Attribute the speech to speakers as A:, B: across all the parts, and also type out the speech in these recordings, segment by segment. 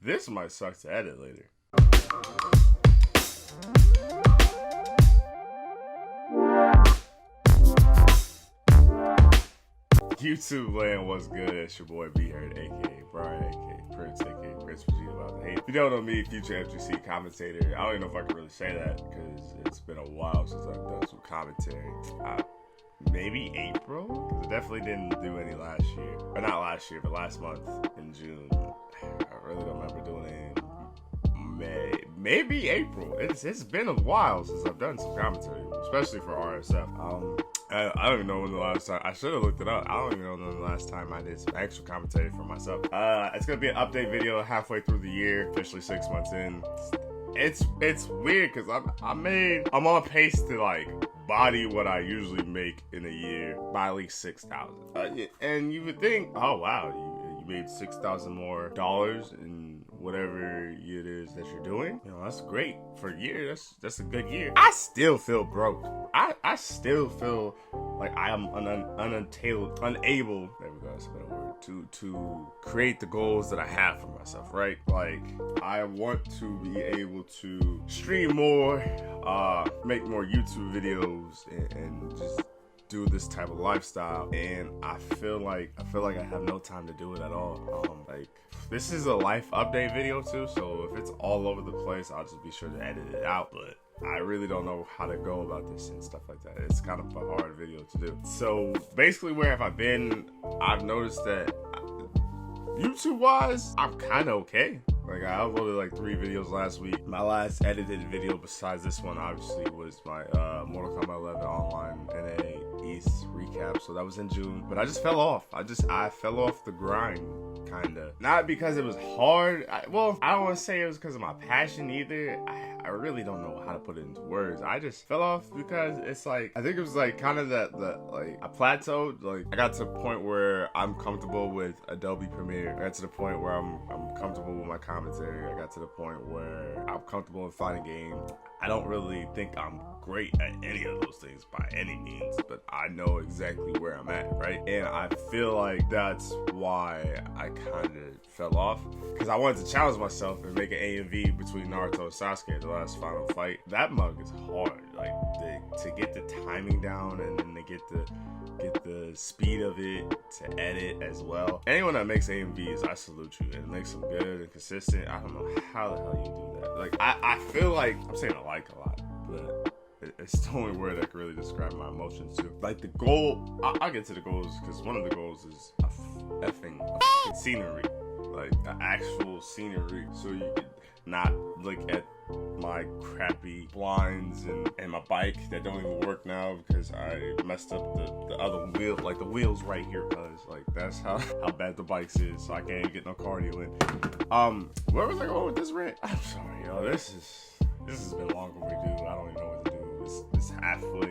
A: This might suck to edit later. YouTube land, what's good? It's your boy B-Herd, aka Brian, aka Prince, aka Prince Vegeta about the hate. If you don't know me, future FGC commentator. I don't even know if I can really say that because it's been a while since I've done some commentary. Maybe April? Because I definitely didn't do any last year. Or not last year, but last month in June. I really don't remember doing it in May. Maybe April. It's been a while since I've done some commentary, especially for RSF. I don't even know when the last time, I should have looked it up. I don't even know when the last time I did some actual commentary for myself. It's gonna be an update video halfway through the year, officially 6 months in. It's weird because I'm on pace to like body what I usually make in a year by at least 6,000. And you would think, oh wow, you made $6,000 more in whatever it is that you're doing. You know, that's great for a year. That's a good year. I still feel broke. I still feel like I am unable, there we go, that's a better word, to create the goals that I have for myself, right? Like, I want to be able to stream more, make more YouTube videos, and just do this type of lifestyle, and I feel like I have no time to do it at all. Like, this is a life update video too, so if it's all over the place, I'll just be sure to edit it out, but I really don't know how to go about this and stuff like that. It's kind of a hard video to do. So basically, where have I been? I've noticed that YouTube wise, I'm kind of okay. Like, I uploaded like 3 videos last week. My last edited video besides this one obviously was my Mortal Kombat 11 online NA East recap. So that was in June, but I just fell off. I fell off the grind, kinda. Not because it was hard. I don't want to say it was because of my passion either. I really don't know how to put it into words. I just fell off because it's like, I think it was like kind of that like I plateaued. Like, I got to the point where I'm comfortable with Adobe Premiere. I got to the point where I'm comfortable with my commentary. I got to the point where I'm comfortable in fighting game. I don't really think I'm great at any of those things by any means, but I know exactly where I'm at, right? And I feel like that's why I kind of fell off, because I wanted to challenge myself and make an AMV between Naruto and Sasuke, the last final fight. That mug is hard, like to get the timing down and then to get the speed of it to edit as well. Anyone that makes AMVs, I salute you, and makes them good and consistent. I don't know how the hell you do that. Like, I feel like, I'm saying I like a lot, but it's the only word that can really describe my emotions too. Like, the goal, I'll get to the goals, because one of the goals is a effing scenery, like an actual scenery, so you could not look at my crappy blinds and my bike that don't even work now because I messed up the other wheel, like the wheels right here, cause like that's how bad the bikes is, so I can't even get no cardio in. Where was I going with this rant? I'm sorry, yo. This has been long overdue. I don't even know what to do. It's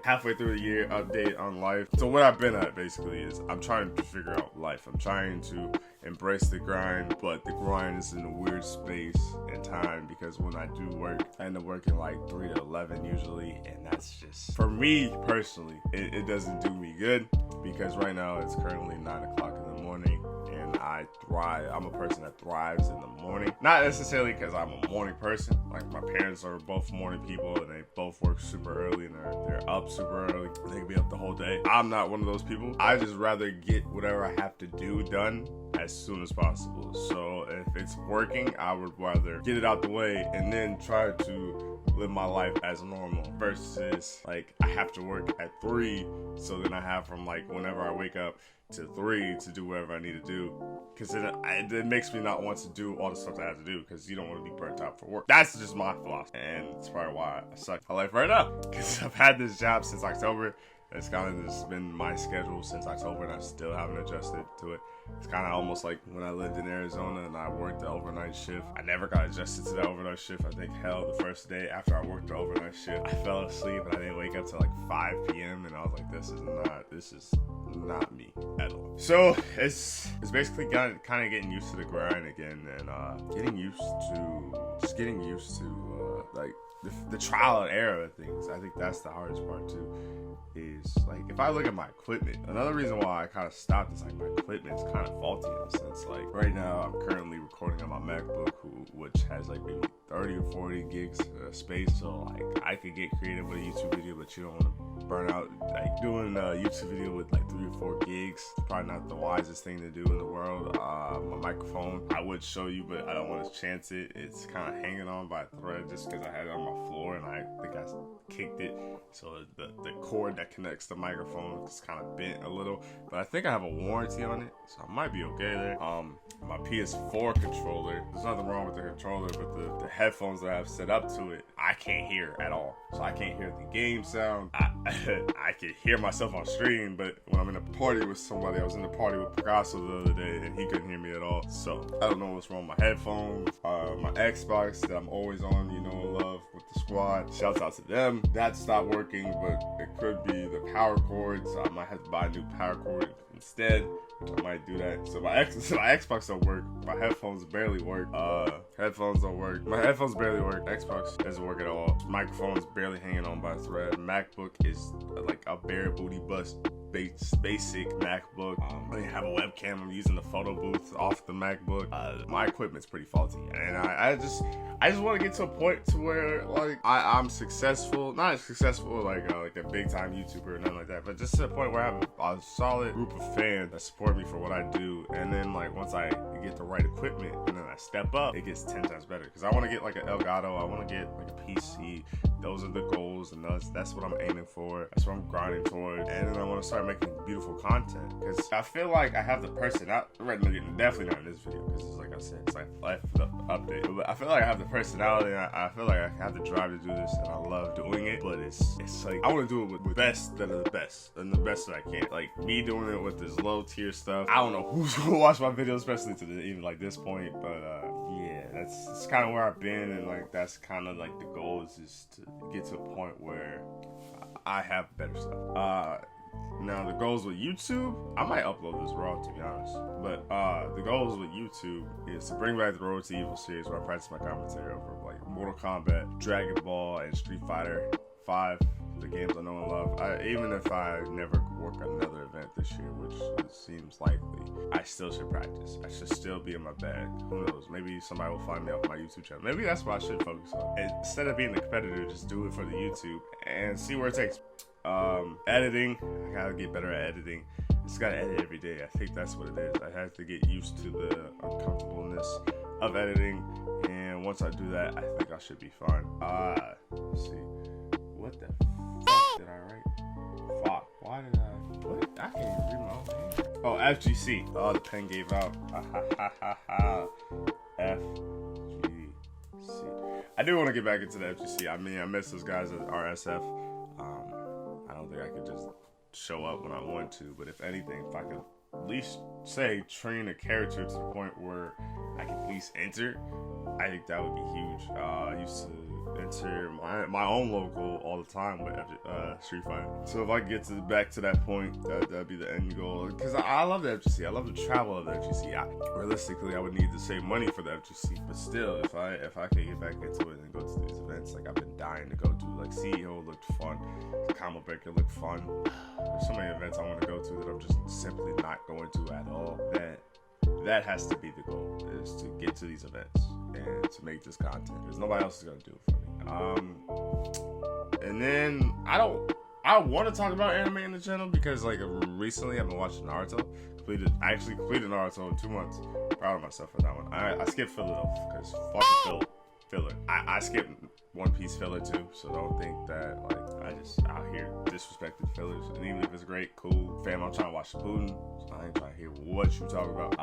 A: halfway through the year update on life. So what I've been at basically is I'm trying to figure out life. I'm trying to embrace the grind, but the grind is in a weird space and time because when I do work, I end up working like 3 to 11 usually, and that's just, for me personally, it doesn't do me good because right now it's currently 9 o'clock in the morning. I thrive. I'm a person that thrives in the morning. Not necessarily because I'm a morning person. Like, my parents are both morning people and they both work super early and they're up super early. They can be up the whole day. I'm not one of those people. I just rather get whatever I have to do done as soon as possible. So if it's working, I would rather get it out the way and then try to live my life as normal versus like I have to work at 3, so then I have from like whenever I wake up to 3 to do whatever I need to do, because it makes me not want to do all the stuff that I have to do because you don't want to be burnt out for work. That's just my philosophy, and it's probably why I suck my life right now, because I've had this job since October. It's kind of just been my schedule since October, and I still haven't adjusted to it. It's kind of almost like when I lived in Arizona and I worked the overnight shift. I never got adjusted to that overnight shift. I think, hell, the first day after I worked the overnight shift, I fell asleep and I didn't wake up till like 5 p.m. And I was like, this is not me at all. So it's basically kind of getting used to the grind again, and getting used to like the trial and error of things. I think that's the hardest part too. Is like, if I look at my equipment, another reason why I kind of stopped is like my equipment's kind of faulty in a sense. Like, right now I'm currently recording on my MacBook, which has like maybe 30 or 40 gigs space, so like I could get creative with a YouTube video, but you don't want to burn out. Like doing a YouTube video with like 3 or 4 gigs, probably not the wisest thing to do in the world. My microphone, I would show you, but I don't want to chance it. It's kind of hanging on by a thread just because I had it on my floor and I think I kicked it, so the cord that connects the microphone is kind of bent a little, but I think I have a warranty on it, so I might be okay there. My PS4 controller, there's nothing wrong with the controller, but the headphones that I have set up to it, I can't hear at all. So I can't hear the game sound. I can hear myself on stream, but when I'm in a party with somebody, I was in a party with Picasso the other day and he couldn't hear me at all. So I don't know what's wrong with my headphones. My Xbox that I'm always on, you know, and love with the squad. Shouts out to them. That stopped working, but it could be the power cords. I might have to buy a new power cord instead. I might do that. So my Xbox don't work. My headphones barely work. Headphones don't work. My headphones barely work. Xbox doesn't work at all. Microphone's barely hanging on by a thread. MacBook is like a bare booty bust. Basic MacBook. I have a webcam. I'm using the photo booth off the MacBook. My equipment's pretty faulty, and I just want to get to a point to where like I'm successful, not as successful like a big time YouTuber or nothing like that, but just to a point where I have a solid group of fans that support me for what I do, and then like once I get the right equipment and then I step up, it gets 10 times better. Because I want to get like an Elgato, I want to get like a PC. Those are the goals, and that's what I'm aiming for. That's what I'm grinding toward. And then I want to start making beautiful content, because I feel like I have the personality. Definitely not in this video, because it's like I said, it's like life update. But I feel like I have the personality. I feel like I have the drive to do this, and I love doing it. But it's like I want to do it with the best that are the best, and the best that I can. Like me doing it with this low tier stuff. I don't know who's gonna watch my videos, especially to even like this point. But yeah, that's kind of where I've been, and like that's kind of like the goal is to get to a point where I have better stuff. Now the goals with YouTube, I might upload this raw to be honest, but the goals with YouTube is to bring back the Road to Evil series where I practice my commentary over like Mortal Kombat, Dragon Ball, and Street Fighter 5, the games I know and love. Even if I never work another event this year, which seems likely, I still should practice. I should still be in my bag. Who knows? Maybe somebody will find me off my YouTube channel. Maybe that's what I should focus on. Instead of being a competitor, just do it for the YouTube and see where it takes. Editing, I gotta get better at editing. Just gotta edit every day. I think that's what it is. I have to get used to the uncomfortableness of editing, and once I do that, I think I should be fine. Let's see. What the fuck did I write? Fuck. Why did I? What? I can't even read my own hand. Oh, FGC. Oh, the pen gave out. FGC. I do want to get back into the FGC. I mean, I miss those guys at RSF. I don't think I could just show up when I want to, but if anything, if I could at least say train a character to the point where I can at least enter, I think that would be huge. I used to enter my own local all the time with Street Fighter. So if I get back to that point, that'd be the end goal. Because I love the FGC. I love the travel of the FGC. Realistically, I would need to save money for the FGC, but still, if I could get back into it and go to these events, like I've been dying to go to. Like CEO looked fun, Combo Breaker looked fun. There's so many events I want to go to that I'm just simply not going to at all. That has to be the goal, is to get to these events and to make this content, because nobody else is gonna do it for me. And then I want to talk about anime in the channel, because like recently I've been watching Naruto. I actually completed Naruto in 2 months. Proud of myself for that one. I skipped filler though, because fucking filler. I skipped One Piece filler too, so don't think that like I just out here disrespecting fillers. And even if it's great, cool. Fam, I'm trying to watch Shippuden, so I ain't trying to hear what you talk about.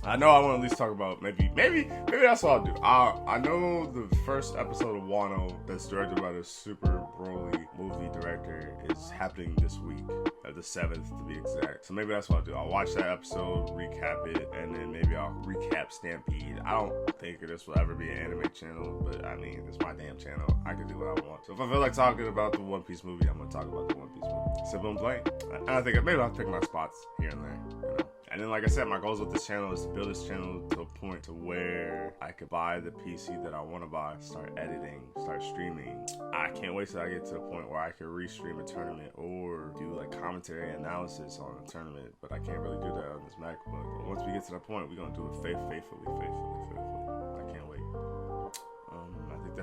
A: I know I want to at least talk about maybe that's what I'll do. I know the first episode of Wano that's directed by the Super Broly movie director is happening this week, the 7th to be exact. So maybe that's what I'll do. I'll watch that episode, recap it, and then maybe I'll recap Stampede. I don't think this will ever be an anime channel, but I mean, it's my damn channel. I can do what I want. So if I feel like talking about the One Piece movie, I'm gonna talk about the One Piece movie. Simple and plain. I think maybe I'll pick my spots here and there, you know. And then, like I said, my goals with this channel is to build this channel to a point to where I could buy the PC that I want to buy, start editing, start streaming. I can't wait till I get to a point where I can restream a tournament or do like commentary analysis on a tournament, but I can't really do that on this MacBook. But once we get to that point, we're gonna do it faithfully.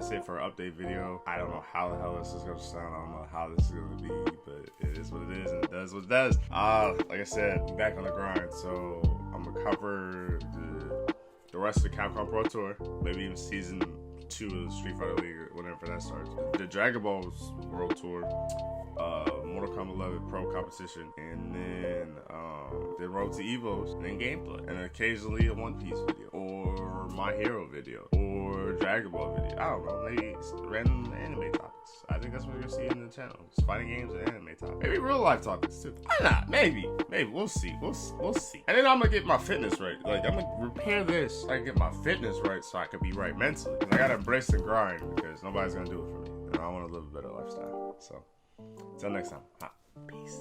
A: that's it for an update video. I don't know how the hell this is gonna sound. I don't know how this is gonna be, but it is what it is, and it does what it does. Like I said, back on the grind. So I'm gonna cover the rest of the Capcom Pro Tour, maybe even season 2 of the Street Fighter League, whenever that starts. The Dragon Ball World Tour, Mortal Kombat 11 Pro competition, and then the Road to Evos, and then gameplay, and occasionally a One Piece video, or My Hero video, or Dragon Ball video. I don't know, maybe random anime topics. I think that's what you're gonna see in the channel. It's fighting games and anime topics. Maybe real life topics too. Why not? Maybe. We'll see. We'll see. And then I'm gonna get my fitness right. Like, I'm gonna repair this. I can get my fitness right so I can be right mentally. And I gotta embrace the grind because nobody's gonna do it for me. And I wanna live a better lifestyle. So, until next time. Peace.